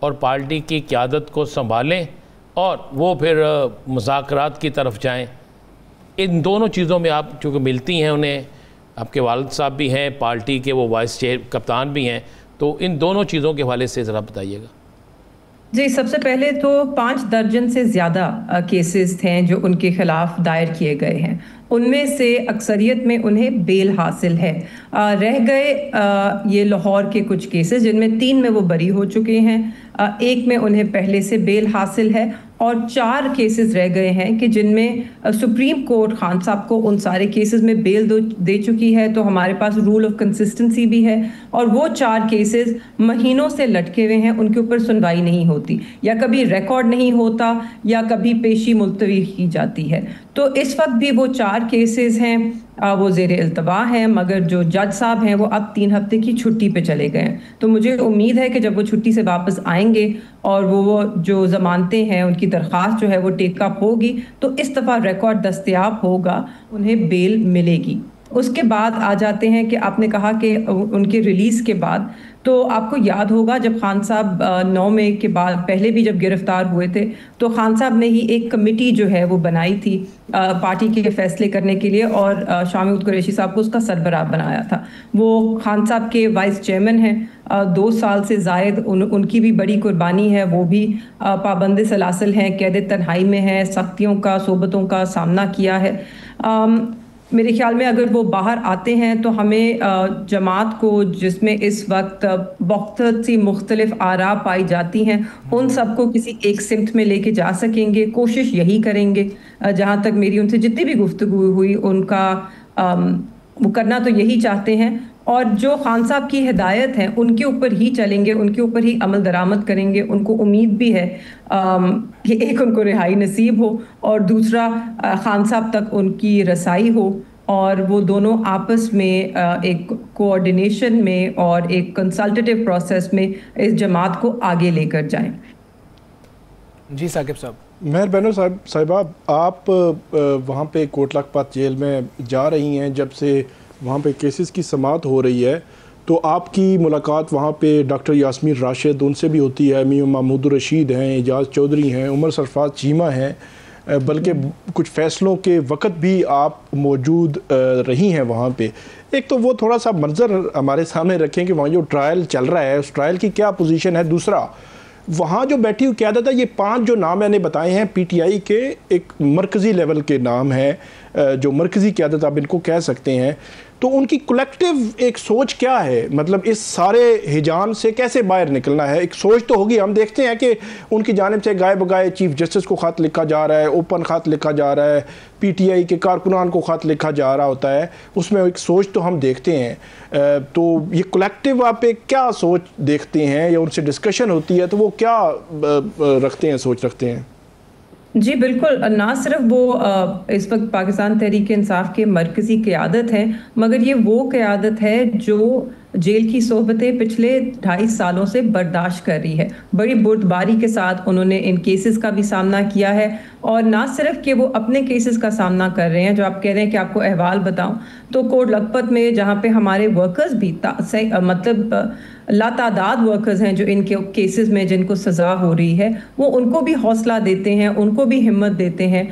اور پارٹی کی قیادت کو سنبھالیں اور وہ پھر مذاکرات کی طرف جائیں. ان دونوں چیزوں میں آپ چونکہ ملتی ہیں انہیں, آپ کے والد صاحب بھی ہیں پارٹی کے, وہ وائس چیئر کپتان بھی ہیں, تو ان دونوں چیزوں کے حوالے سے ذرا بتائیے گا. جی, سب سے پہلے تو 5 درجن سے زیادہ کیسز تھے جو ان کے خلاف دائر کیے گئے ہیں. ان میں سے اکثریت میں انہیں بیل حاصل ہے. رہ گئے یہ لاہور کے کچھ کیسز جن میں 3 میں وہ بری ہو چکے ہیں, 1 میں انہیں پہلے سے بیل حاصل ہے, اور 4 کیسز رہ گئے ہیں کہ جن میں سپریم کورٹ خان صاحب کو ان سارے کیسز میں بیل دے چکی ہے. تو ہمارے پاس رول آف کنسسٹنسی بھی ہے, اور وہ 4 کیسز مہینوں سے لٹکے ہوئے ہیں, ان کے اوپر سنوائی نہیں ہوتی, یا کبھی ریکارڈ نہیں ہوتا, یا کبھی پیشی ملتوی کی جاتی ہے. تو اس وقت بھی وہ 4 کیسز ہیں, وہ زیر التوا ہیں, مگر جو جج صاحب ہیں وہ اب 3 ہفتے کی چھٹی پہ چلے گئے ہیں. تو مجھے امید ہے کہ جب وہ چھٹی سے واپس آئیں گے اور وہ جو ضمانتیں ہیں ان کی درخواست جو ہے وہ ٹیک اپ ہوگی, تو اس دفعہ ریکارڈ دستیاب ہوگا, انہیں بیل ملے گی. اس کے بعد آ جاتے ہیں کہ آپ نے کہا کہ ان کے ریلیز کے بعد, تو آپ کو یاد ہوگا جب خان صاحب 9 مئی کے بعد پہلے بھی جب گرفتار ہوئے تھے تو خان صاحب نے ہی ایک کمیٹی جو ہے وہ بنائی تھی پارٹی کے فیصلے کرنے کے لیے, اور شاہ محمود قریشی صاحب کو اس کا سربراہ بنایا تھا. وہ خان صاحب کے وائس چیئرمین ہیں, 2 سال سے زائد ان کی بھی بڑی قربانی ہے, وہ بھی پابند سلاسل ہیں, قید تنہائی میں ہیں, سختیوں کا صحبتوں کا سامنا کیا ہے. میرے خیال میں اگر وہ باہر آتے ہیں تو ہمیں جماعت کو, جس میں اس وقت بہت سی مختلف آراء پائی جاتی ہیں, ان سب کو کسی ایک سمت میں لے کے جا سکیں گے. کوشش یہی کریں گے, جہاں تک میری ان سے جتنی بھی گفتگو ہوئی ان کا وہ کرنا تو یہی چاہتے ہیں, اور جو خان صاحب کی ہدایت ہیں ان کے اوپر ہی چلیں گے, ان کے اوپر ہی عمل درآمد کریں گے. ان کو امید بھی ہے کہ ایک ان کو رہائی نصیب ہو, اور دوسرا خان صاحب تک ان کی رسائی ہو, اور وہ دونوں آپس میں ایک کوآرڈینیشن میں اور ایک کنسلٹیٹیو پروسیس میں اس جماعت کو آگے لے کر جائیں. جی ثاقب صاحب. مہر بینو صاحبہ, آپ وہاں پہ کوٹ لکھپت جیل میں جا رہی ہیں, جب سے وہاں پہ کیسز کی سماعت ہو رہی ہے, تو آپ کی ملاقات وہاں پہ ڈاکٹر یاسمین راشد ان سے بھی ہوتی ہے, میاں محمود الرشید ہیں, اعجاز چودھری ہیں, عمر سرفراز چیمہ ہیں, بلکہ کچھ فیصلوں کے وقت بھی آپ موجود رہی ہیں وہاں پہ. ایک تو وہ تھوڑا سا منظر ہمارے سامنے رکھیں کہ وہاں جو ٹرائل چل رہا ہے اس ٹرائل کی کیا پوزیشن ہے. دوسرا, وہاں جو بیٹھی ہوئی قیادت ہے, یہ 5 جو نام میں نے بتائے ہیں پی ٹی آئی کے ایک مرکزی لیول کے نام ہیں, جو مرکزی قیادت آپ ان کو کہہ سکتے ہیں, تو ان کی کلیکٹیو ایک سوچ کیا ہے؟ مطلب اس سارے ہجان سے کیسے باہر نکلنا ہے؟ ایک سوچ تو ہوگی. ہم دیکھتے ہیں کہ ان کی جانب سے گائے بگائے چیف جسٹس کو خط لکھا جا رہا ہے, اوپن خط لکھا جا رہا ہے, پی ٹی آئی کے کارکنان کو خط لکھا جا رہا ہوتا ہے, اس میں ایک سوچ تو ہم دیکھتے ہیں. تو یہ کلیکٹیو آپ ایک کیا سوچ دیکھتے ہیں, یا ان سے ڈسکشن ہوتی ہے تو وہ کیا رکھتے ہیں, سوچ رکھتے ہیں؟ جی بالکل, نہ صرف وہ اس وقت پاکستان تحریک انصاف کے مرکزی قیادت ہے, مگر یہ وہ قیادت ہے جو جیل کی صحبتیں پچھلے 2.5 سالوں سے برداشت کر رہی ہے. بڑی بردباری کے ساتھ انہوں نے ان کیسز کا بھی سامنا کیا ہے, اور نہ صرف کہ وہ اپنے کیسز کا سامنا کر رہے ہیں, جو آپ کہہ رہے ہیں کہ آپ کو احوال بتاؤں, تو کوٹ لکھپت میں جہاں پہ ہمارے ورکرز بھی مطلب لاتعداد ورکرز ہیں جو ان کے کیسز میں جن کو سزا ہو رہی ہے, وہ ان کو بھی حوصلہ دیتے ہیں, ان کو بھی ہمت دیتے ہیں,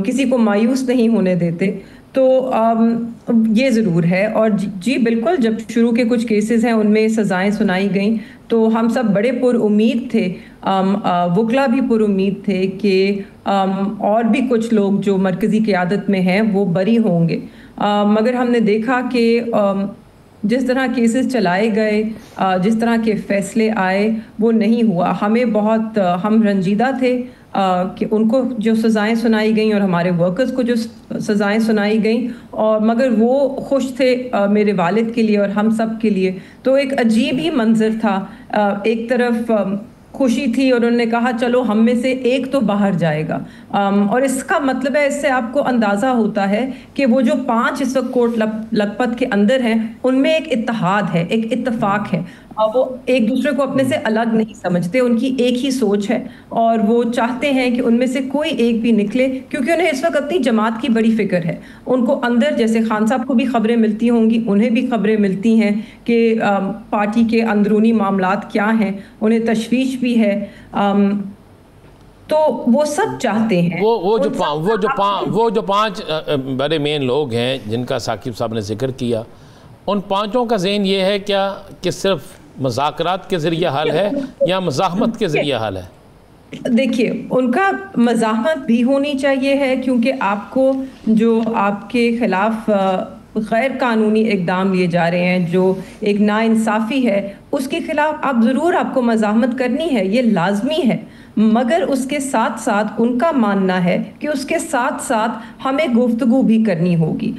کسی کو مایوس نہیں ہونے دیتے. تو یہ ضرور ہے. اور جی بالکل, جب شروع کے کچھ کیسز ہیں ان میں سزائیں سنائی گئیں تو ہم سب بڑے پر امید تھے, وکلا بھی پر امید تھے کہ اور بھی کچھ لوگ جو مرکزی قیادت میں ہیں وہ بری ہوں گے, مگر ہم نے دیکھا کہ جس طرح کیسز چلائے گئے, جس طرح کے فیصلے آئے, وہ نہیں ہوا. ہمیں بہت ہم رنجیدہ تھے کہ ان کو جو سزائیں سنائی گئیں اور ہمارے ورکرز کو جو سزائیں سنائی گئیں, اور مگر وہ خوش تھے میرے والد کے لیے اور ہم سب کے لیے. تو ایک عجیب ہی منظر تھا, ایک طرف خوشی تھی اور انہوں نے کہا چلو ہم میں سے ایک تو باہر جائے گا, اور اس کا مطلب ہے, اس سے آپ کو اندازہ ہوتا ہے کہ وہ جو 5 اس وقت کوٹ لکھپت کے اندر ہیں ان میں ایک اتحاد ہے, ایک اتفاق ہے, وہ ایک دوسرے کو اپنے سے الگ نہیں سمجھتے، ان کی ایک ہی سوچ ہے اور وہ چاہتے ہیں کہ ان میں سے کوئی ایک بھی نکلے، کیونکہ انہیں اس وقت اپنی جماعت کی بڑی فکر ہے. ان کو اندر، جیسے خان صاحب کو بھی خبریں ملتی ہوں گی، انہیں بھی خبریں ملتی ہیں کہ پارٹی کے اندرونی معاملات کیا ہیں، انہیں تشویش بھی ہے. تو وہ سب چاہتے ہیں وہ جو 5 بڑے مین لوگ ہیں جن کا ثاقب صاحب نے ذکر کیا، ان 5 کا ذہن یہ ہے کیا کہ صرف مذاکرات کے ذریعے حل ہے یا مزاحمت کے ذریعے حل ہے؟ دیکھیے، ان کا مزاحمت بھی ہونی چاہیے ہے، کیونکہ آپ کو جو آپ کے خلاف غیر قانونی اقدام لیے جا رہے ہیں، جو ایک ناانصافی ہے، اس کے خلاف آپ کو مزاحمت کرنی ہے، یہ لازمی ہے. مگر اس کے ساتھ ساتھ ان کا ماننا ہے کہ اس کے ساتھ ساتھ ہمیں گفتگو بھی کرنی ہوگی.